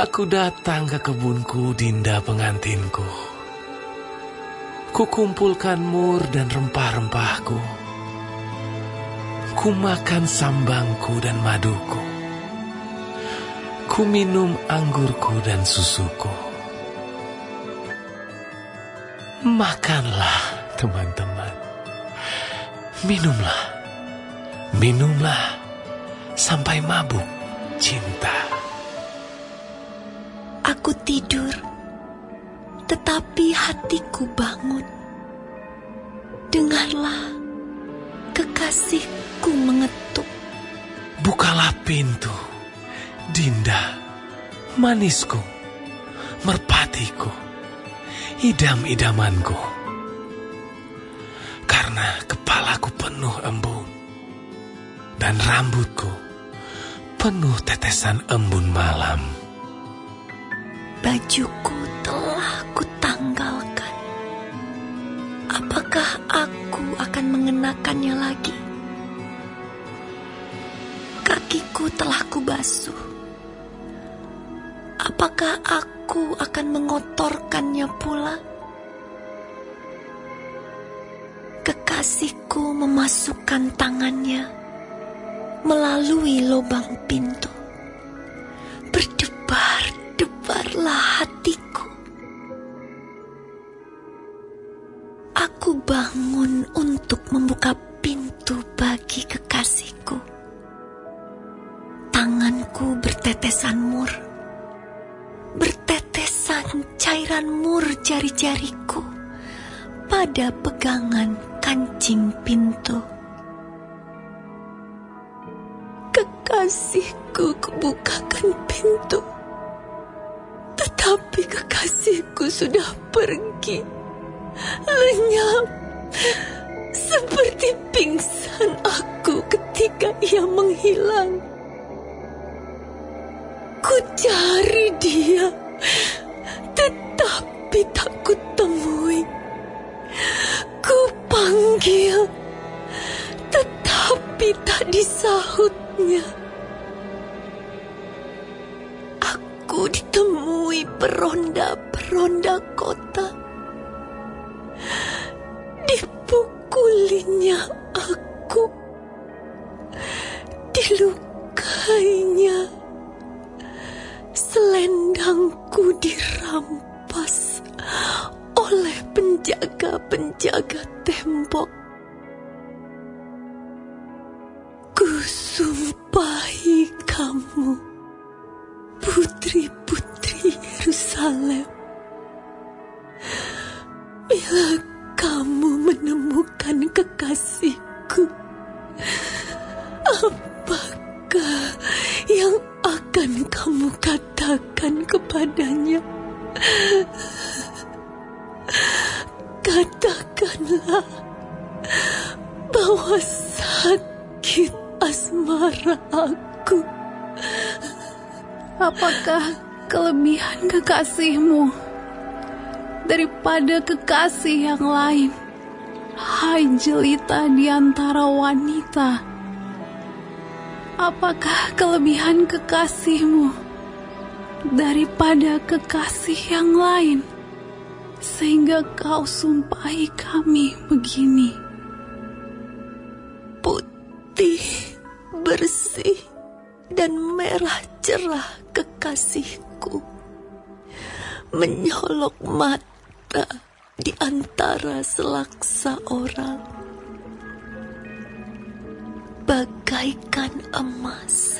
Aku datang ke kebunku, Dinda pengantinku. Kukumpulkan mur dan rempah-rempahku. Ku makan sambangku dan maduku. Ku minum anggurku dan susuku. Makanlah, teman-teman. Minumlah. Minumlah sampai mabuk cinta. Aku tidur, tetapi hatiku bangun. Dengarlah, kekasihku mengetuk. Bukalah pintu, Dinda, manisku, merpatiku, idam-idamanku. Karena kepalaku penuh embun dan rambutku penuh tetesan embun malam. Bajuku telah kutanggalkan. Apakah aku akan mengenakannya lagi? Kakiku telah kubasuh. Apakah aku akan mengotorkannya pula? Kekasihku memasukkan tangannya melalui lubang pintu. Berdebar-debarlah hatiku. Aku bangun untuk membuka pintu bagi kekasihku. Tanganku bertetesan mur. Bertetesan cairan mur jari-jariku pada pegangan kancing pintu. Kekasihku kubukakan pintu, tetapi kekasihku sudah pergi, lenyap. Seperti pingsan aku ketika ia menghilang. Ku cari dia, tetapi tak kutemui. Ku panggil, tetapi tak disahutnya. Aku ditemui peronda-peronda kota. Dipukulinya aku, dilukainya. Selendangku dirampas oleh penjaga-penjaga tembok. Kusumpahi kamu, putri-putri Yerusalem, bila kamu menemukan kekasihku, apakah yang akan kamu katakan kepadanya? Katakanlah bahwa sakit asmara aku. Apakah kelebihan kekasihmu daripada kekasih yang lain, hai jelita di antara wanita? Apakah kelebihan kekasihmu daripada kekasih yang lain, sehingga kau sumpahi kami begini? Putih, bersih, dan merah cerah kekasihku, menyolok mata di antara selaksa orang. Bagaikan emas,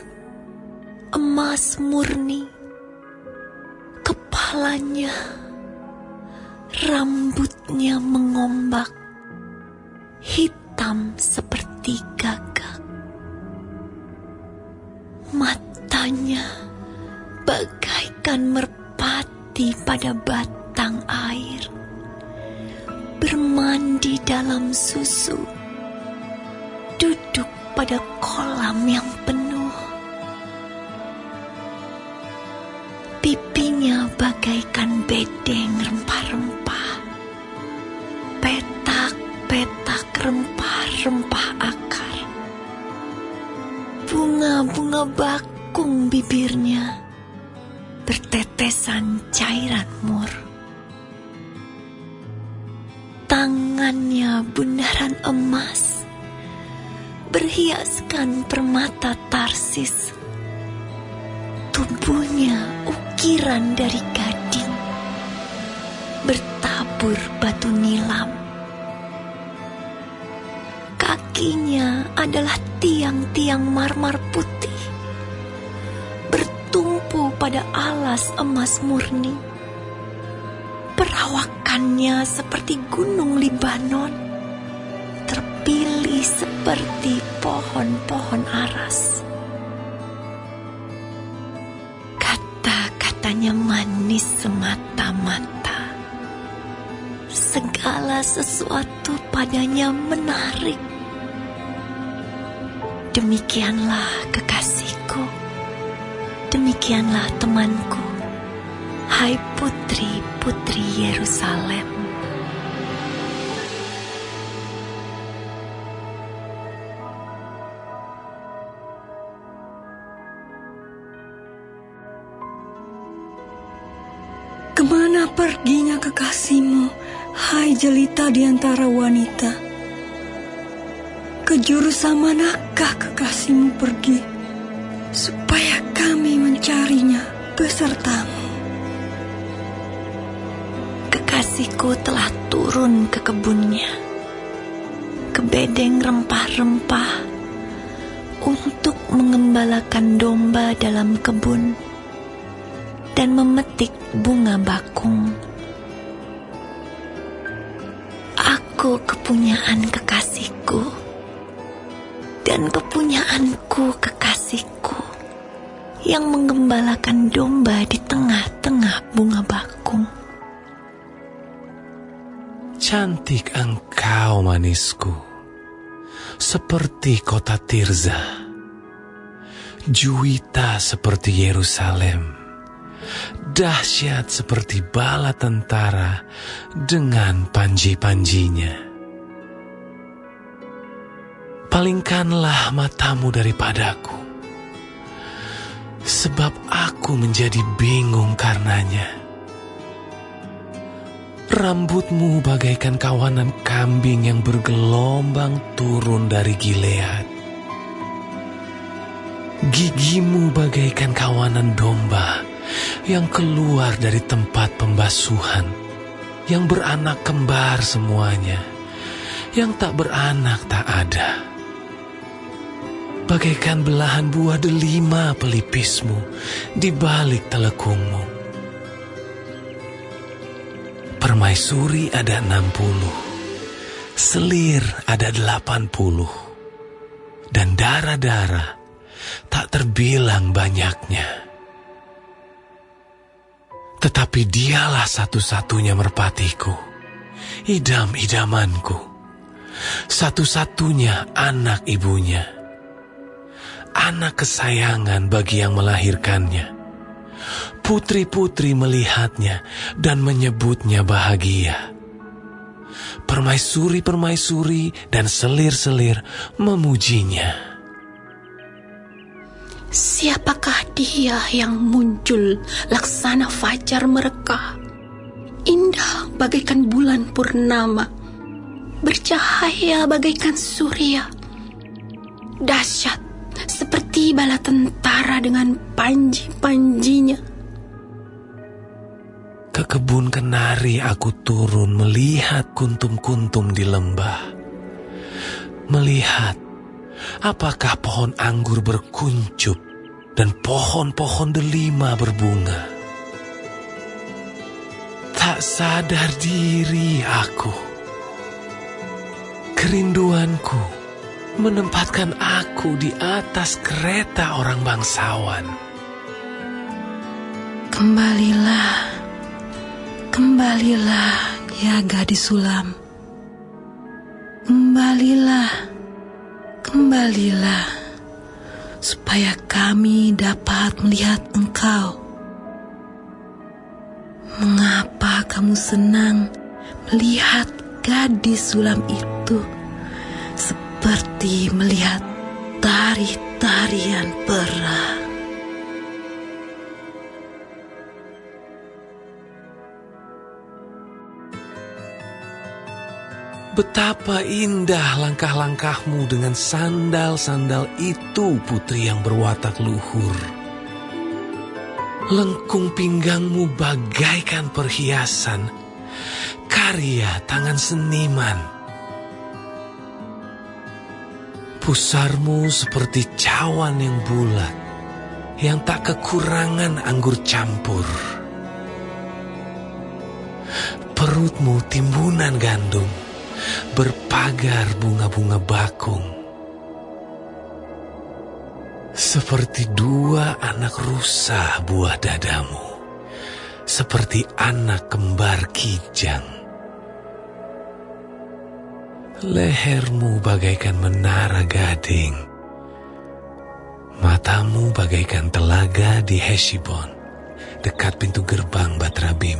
emas murni, kepalanya, rambutnya mengombak, hitam seperti gagak. Matanya bagaikan merpati pada batang air, bermandi dalam susu, duduk pada kolam yang penuh. Pipinya bagaikan bedeng rempah-rempah, petak-petak rempah-rempah akar. Bunga-bunga bakung bibirnya, bertetesan cairan mur. Tangannya bundaran emas, berhiaskan permata tarsis. Tubuhnya ukiran dari gading, bertabur batu nilam. Kakinya adalah tiang-tiang marmer putih, bertumpu pada alas emas murni. Perawakannya seperti gunung Libanon, terpilih seperti pohon-pohon aras. Kata-katanya manis semata-mata. Segala sesuatu padanya menarik. Demikianlah kekasihku, demikianlah temanku, hai putri-putri Yerusalem. Kemana perginya kekasihmu, hai jelita di antara wanita? Ke jurusan manakah kekasihmu pergi, supaya kami mencarinya besertamu? Kekasihku telah turun ke kebunnya, ke bedeng rempah-rempah, untuk mengembalakan domba dalam kebun dan memetik bunga bakung. Aku kepunyaan kekasihku, dan kepunyaanku kekasihku, yang mengembalakan domba di tengah-tengah bunga bakung. Cantik engkau manisku, seperti kota Tirza. Juwita seperti Yerusalem, dahsyat seperti bala tentara dengan panji-panjinya. Palingkanlah matamu daripadaku, sebab aku menjadi bingung karenanya. Rambutmu bagaikan kawanan kambing yang bergelombang turun dari Gilead. Gigimu bagaikan kawanan domba yang keluar dari tempat pembasuhan, yang beranak kembar semuanya, yang tak beranak tak ada. Bagaikan belahan buah delima pelipismu di balik telekungmu. Permaisuri ada 60, selir ada 80, dan darah-darah tak terbilang banyaknya. Tetapi dialah satu-satunya merpatiku, idam-idamanku, satu-satunya anak ibunya, anak kesayangan bagi yang melahirkannya. Putri-putri melihatnya dan menyebutnya bahagia. Permaisuri-permaisuri dan selir-selir memujinya. Siapakah dia yang muncul laksana fajar mereka, indah bagaikan bulan purnama, bercahaya bagaikan surya, dahsyat seperti bala tentara dengan panji-panjinya. Ke kebun kenari aku turun melihat kuntum-kuntum di lembah. Melihat apakah pohon anggur berkuncup dan pohon-pohon delima berbunga. Tak sadar diri aku. Kerinduanku menempatkan aku di atas kereta orang bangsawan. Kembalilah, ya gadis sulam. Kembalilah, supaya kami dapat melihat engkau. Mengapa kamu senang melihat gadis sulam itu, seperti melihat tari-tarian perah? Betapa indah langkah-langkahmu dengan sandal-sandal itu, putri yang berwatak luhur. Lengkung pinggangmu bagaikan perhiasan, karya tangan seniman. Pusarmu seperti cawan yang bulat, yang tak kekurangan anggur campur. Perutmu timbunan gandum, berpagar bunga-bunga bakung. Seperti dua anak rusa buah dadamu, seperti anak kembar kijang. Lehermu bagaikan menara gading, matamu bagaikan telaga di Heshibon, dekat pintu gerbang Batrabim.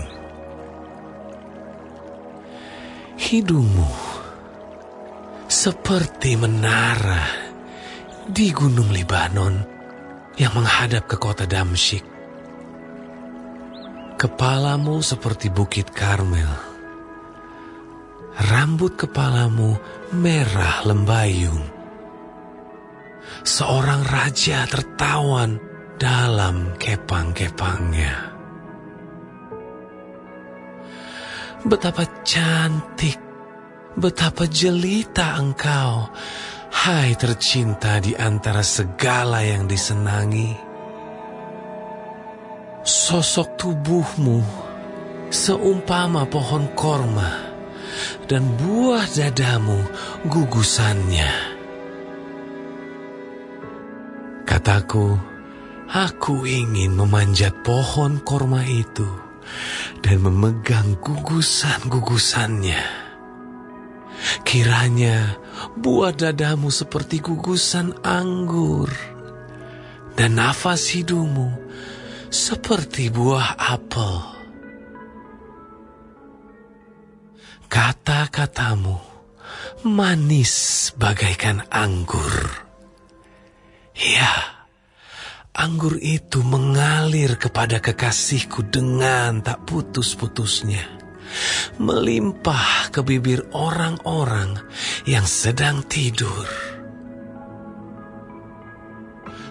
Hidungmu seperti menara di gunung Libanon yang menghadap ke kota Damsyik. Kepalamu seperti bukit Karmel. Rambut kepalamu merah lembayung. Seorang raja tertawan dalam kepang-kepangnya. Betapa cantik, betapa jelita engkau, hai tercinta di antara segala yang disenangi. Sosok tubuhmu seumpama pohon korma, dan buah dadamu gugusannya. Kataku, aku ingin memanjat pohon korma itu dan memegang gugusan-gugusannya. Kiranya buah dadamu seperti gugusan anggur, dan nafas hidungmu seperti buah apel. Kata-katamu manis bagaikan anggur. Ya, anggur itu mengalir kepada kekasihku dengan tak putus-putusnya, melimpah ke bibir orang-orang yang sedang tidur.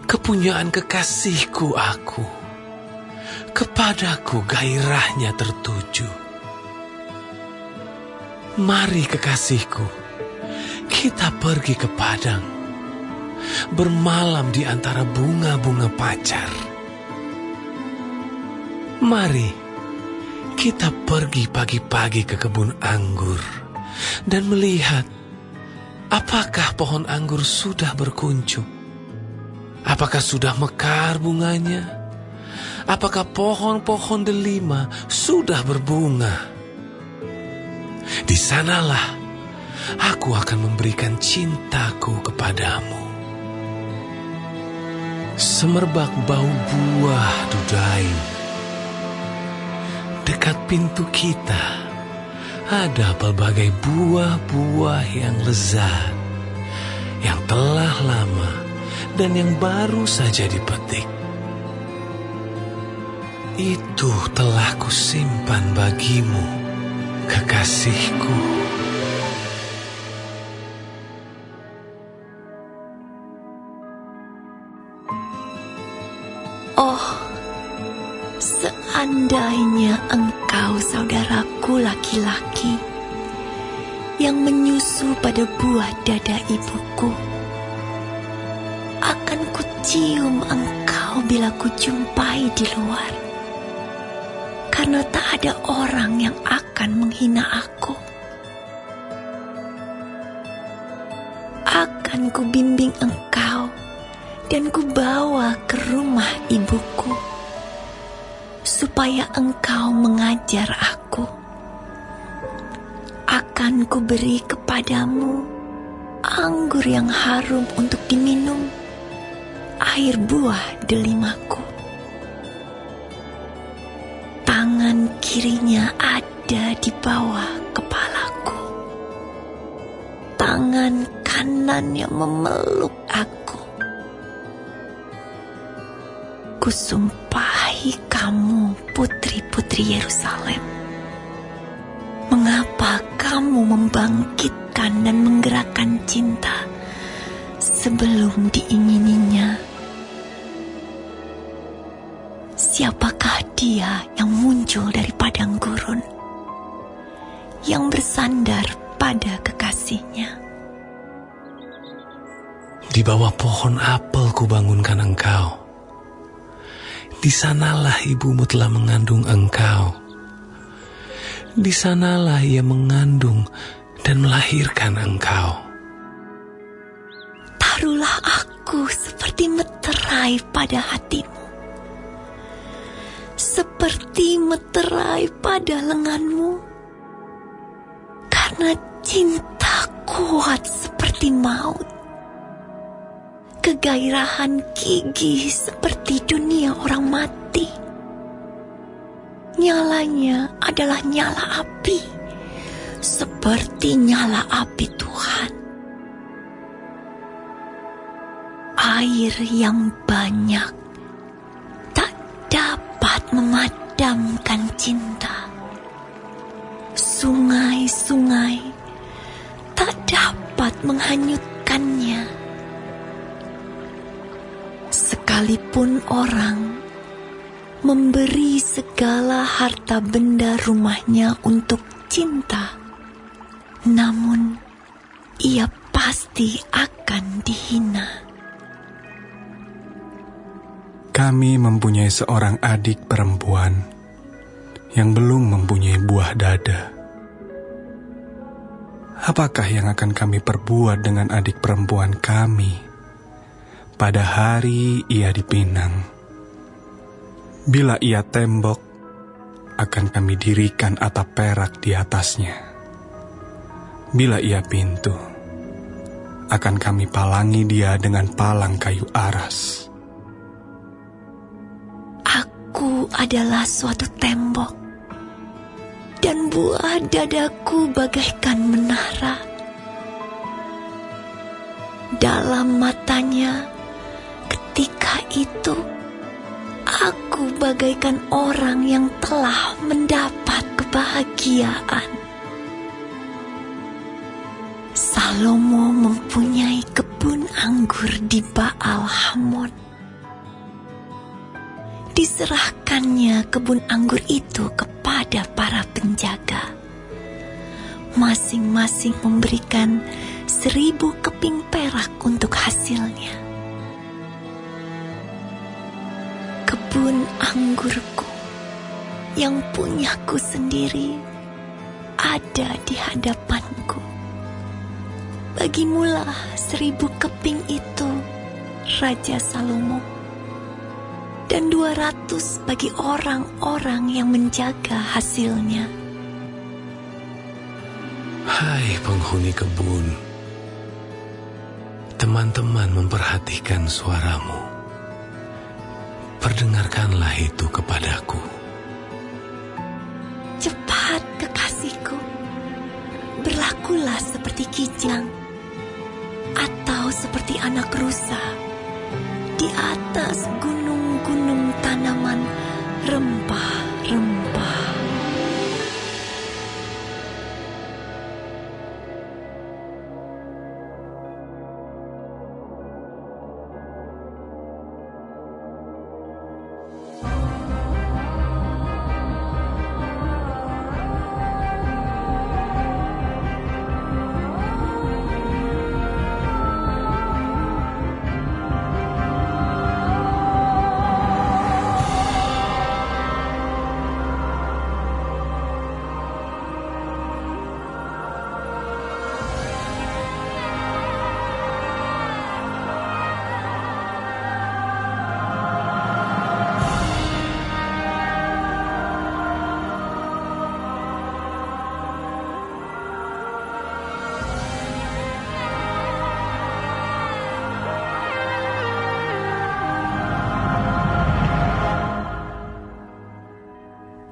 Kepunyaan kekasihku aku, kepadaku gairahnya tertuju. Mari kekasihku, kita pergi ke padang, bermalam di antara bunga-bunga pacar. Mari kita pergi pagi-pagi ke kebun anggur dan melihat apakah pohon anggur sudah berkuncup. Apakah sudah mekar bunganya? Apakah pohon-pohon delima sudah berbunga? Di sanalah aku akan memberikan cintaku kepadamu. Semerbak bau buah dudaim. Dekat pintu kita ada pelbagai buah-buah yang lezat, yang telah lama dan yang baru saja dipetik. Itu telah kusimpan bagimu, kekasihku. Oh, seandainya engkau saudaraku laki-laki yang menyusu pada buah dada ibuku, akan kucium engkau bila kujumpai di luar, karena tak ada orang yang akan menghina aku. Akan kubimbing engkau dan kubawa ke rumah ibuku, supaya engkau mengajar aku. Akan kuberi kepadamu anggur yang harum untuk diminum, air buah delimaku. Tangan kirinya ada di bawah kepalaku, tangan kanannya memeluk aku. Kusumpahi kamu, putri-putri Yerusalem, mengapa kamu membangkitkan dan menggerakkan cinta sebelum diingininya. Siapakah dia yang muncul dari padang gurun, yang bersandar pada kekasihnya? Di bawah pohon apel kubangunkan engkau. Di sanalah ibumu telah mengandung engkau. Di sanalah ia mengandung dan melahirkan engkau. Taruhlah aku seperti meterai pada hatimu, seperti meterai pada lenganmu, karena cinta kuat seperti maut, kegairahan gigih seperti dunia orang mati. Nyalanya adalah nyala api, seperti nyala api Tuhan. Air yang banyak tak dapat memadamkan cinta. Sungai-sungai tak dapat menghanyutkannya. Sekalipun orang memberi segala harta benda rumahnya untuk cinta, namun ia pasti akan dihina. Kami mempunyai seorang adik perempuan yang belum mempunyai buah dada. Apakah yang akan kami perbuat dengan adik perempuan kami pada hari ia dipinang? Bila ia tembok, akan kami dirikan atap perak di atasnya. Bila ia pintu, akan kami palangi dia dengan palang kayu aras. Aku adalah suatu tembok, dan buah dadaku bagaikan menara. Dalam matanya, ketika itu, aku bagaikan orang yang telah mendapat kebahagiaan. Salomo mempunyai kebun anggur di Baal Hamon. Diserahkannya kebun anggur itu kepada para penjaga. Masing-masing memberikan 1000 keping perak untuk hasilnya. Kebun anggurku yang punyaku sendiri ada di hadapanku. Bagimulah 1000 keping itu, Raja Salomo, dan 200 bagi orang-orang yang menjaga hasilnya. Hai penghuni kebun, teman-teman memperhatikan suaramu. Perdengarkanlah itu kepadaku. Cepat kekasihku, berlakulah seperti kijang atau seperti anak rusa di atas gunung-gunung tanaman rempah-rempah.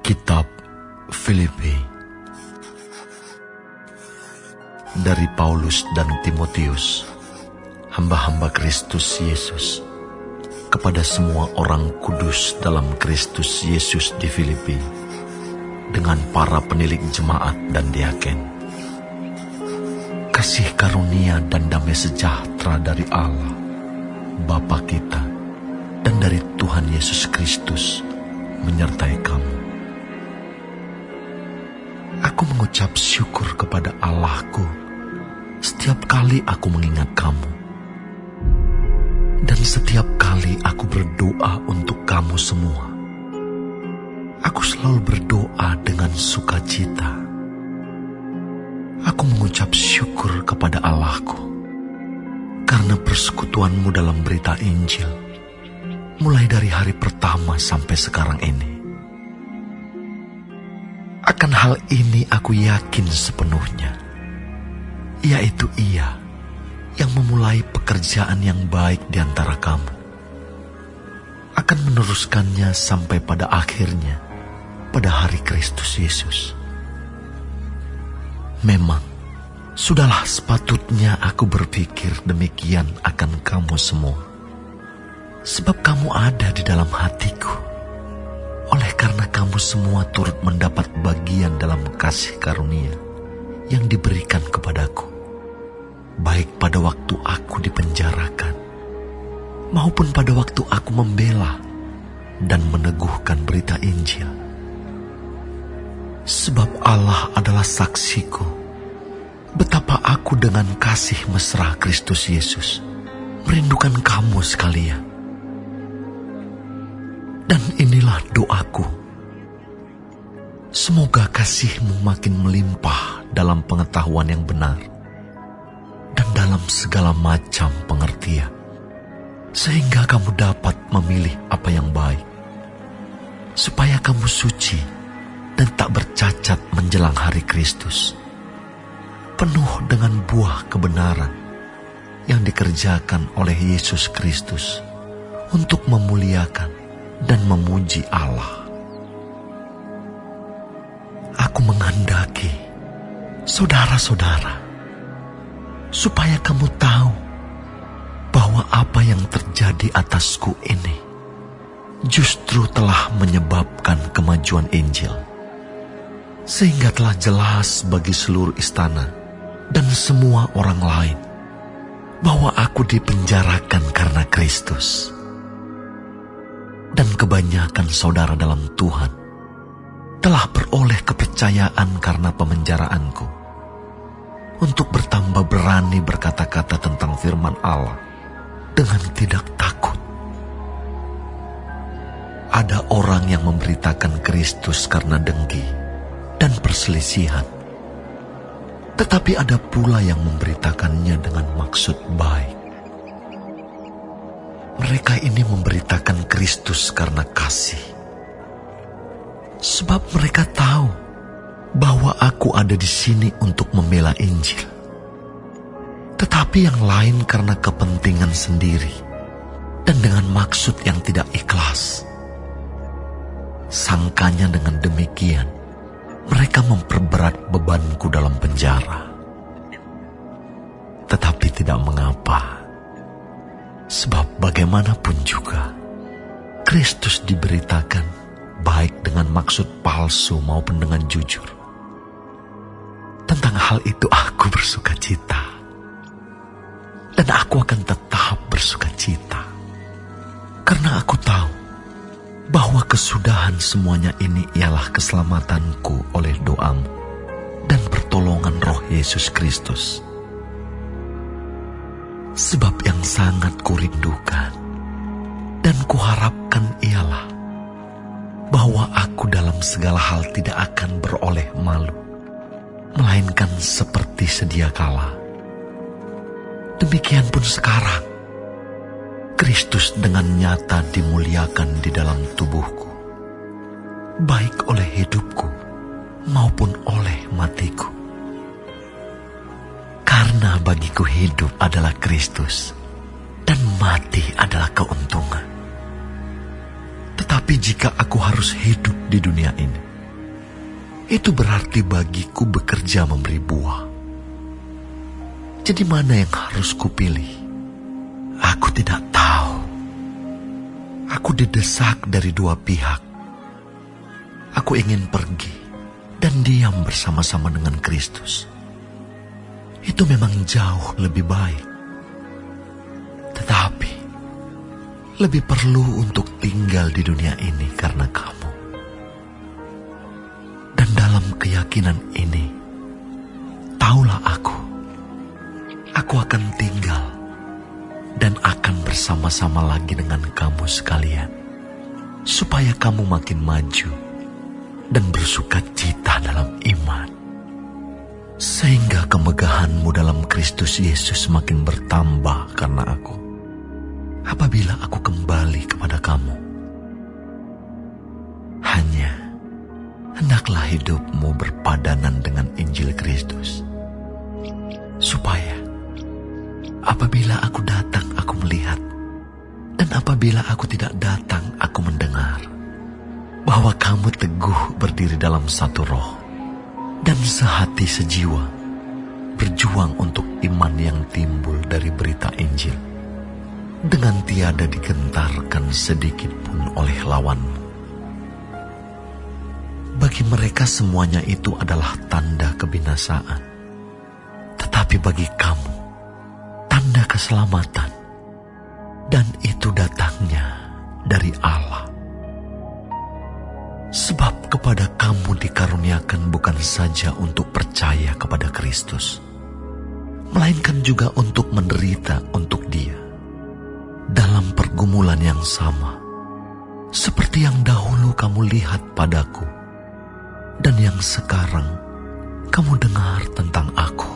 Kitab Filipi dari Paulus dan Timotius, hamba-hamba Kristus Yesus, kepada semua orang kudus dalam Kristus Yesus di Filipi, dengan para penilik jemaat dan diaken. kasih karunia dan damai sejahtera dari Allah, Bapa kita, dan dari Tuhan Yesus Kristus menyertai kamu. Aku mengucap syukur kepada Allahku setiap kali aku mengingat kamu. Dan setiap kali aku berdoa untuk kamu semua, aku selalu berdoa dengan sukacita. Aku mengucap syukur kepada Allahku karena persekutuanmu dalam berita Injil, mulai dari hari pertama sampai sekarang ini. Akan hal ini aku yakin sepenuhnya, yaitu Ia yang memulai pekerjaan yang baik di antara kamu akan meneruskannya sampai pada akhirnya pada hari Kristus Yesus. Memang, sudahlah sepatutnya aku berpikir demikian akan kamu semua. Sebab kamu ada di dalam hatiku. Oleh karena kamu semua turut mendapat bagian dalam kasih karunia yang diberikan kepadaku. Baik pada waktu aku dipenjarakan, maupun pada waktu aku membela dan meneguhkan berita Injil. Sebab Allah adalah saksiku, betapa aku dengan kasih mesra Kristus Yesus merindukan kamu sekalian. Dan inilah doaku, semoga kasihmu makin melimpah dalam pengetahuan yang benar dan dalam segala macam pengertian, sehingga kamu dapat memilih apa yang baik, supaya kamu suci dan tak bercacat menjelang hari Kristus, penuh dengan buah kebenaran yang dikerjakan oleh Yesus Kristus untuk memuliakan dan memuji Allah. Aku menghendaki, saudara-saudara, supaya kamu tahu bahwa apa yang terjadi atasku ini justru telah menyebabkan kemajuan Injil, sehingga telah jelas bagi seluruh istana dan semua orang lain bahwa aku dipenjarakan karena Kristus. Dan kebanyakan saudara dalam Tuhan telah beroleh kepercayaan karena pemenjaraanku, untuk bertambah berani berkata-kata tentang firman Allah dengan tidak takut. Ada orang yang memberitakan Kristus karena dengki dan perselisihan, tetapi ada pula yang memberitakannya dengan maksud baik. Mereka ini memberitakan Kristus karena kasih, sebab mereka tahu bahwa aku ada di sini untuk membela Injil. Tetapi yang lain karena kepentingan sendiri dan dengan maksud yang tidak ikhlas. Sangkanya dengan demikian, mereka memperberat bebanku dalam penjara. Tetapi tidak mengapa, sebab bagaimanapun juga, Kristus diberitakan baik dengan maksud palsu maupun dengan jujur. Tentang hal itu aku bersuka cita, dan aku akan tetap bersuka cita, karena aku tahu bahwa kesudahan semuanya ini ialah keselamatanku oleh doamu dan pertolongan Roh Yesus Kristus. Sebab yang sangat kurindukan dan kuharapkan ialah bahwa aku dalam segala hal tidak akan beroleh malu, melainkan seperti sedia kala. Demikian pun sekarang, Kristus dengan nyata dimuliakan di dalam tubuhku, baik oleh hidupku maupun oleh matiku. Karena bagiku hidup adalah Kristus, dan mati adalah keuntungan. Tetapi jika aku harus hidup di dunia ini, itu berarti bagiku bekerja memberi buah. Jadi mana yang harus kupilih? Aku tidak tahu. Aku didesak dari dua pihak. Aku ingin pergi dan diam bersama-sama dengan Kristus. itu memang jauh lebih baik. Tetapi lebih perlu untuk tinggal di dunia ini karena kamu. Dan dalam keyakinan ini, taulah aku akan tinggal dan akan bersama-sama lagi dengan kamu sekalian, supaya kamu makin maju dan bersukacita dalam iman, sehingga kemegahanmu dalam Kristus Yesus makin bertambah karena aku, apabila aku kembali kepada kamu. Hanya hendaklah hidupmu berpadanan dengan Injil Kristus, supaya apabila aku datang aku melihat, dan apabila aku tidak datang aku mendengar, bahwa kamu teguh berdiri dalam satu roh dan sehati sejiwa, berjuang untuk iman yang timbul dari berita Injil, dengan tiada digentarkan sedikit pun oleh lawanmu. Bagi mereka semuanya itu adalah tanda kebinasaan, tetapi bagi kamu tanda keselamatan, dan itu datangnya dari Allah. Sebab kepada kamu dikaruniakan bukan saja untuk percaya kepada Kristus, melainkan juga untuk menderita untuk Dia dalam pergumulan yang sama, seperti yang dahulu kamu lihat padaku, dan yang sekarang kamu dengar tentang aku.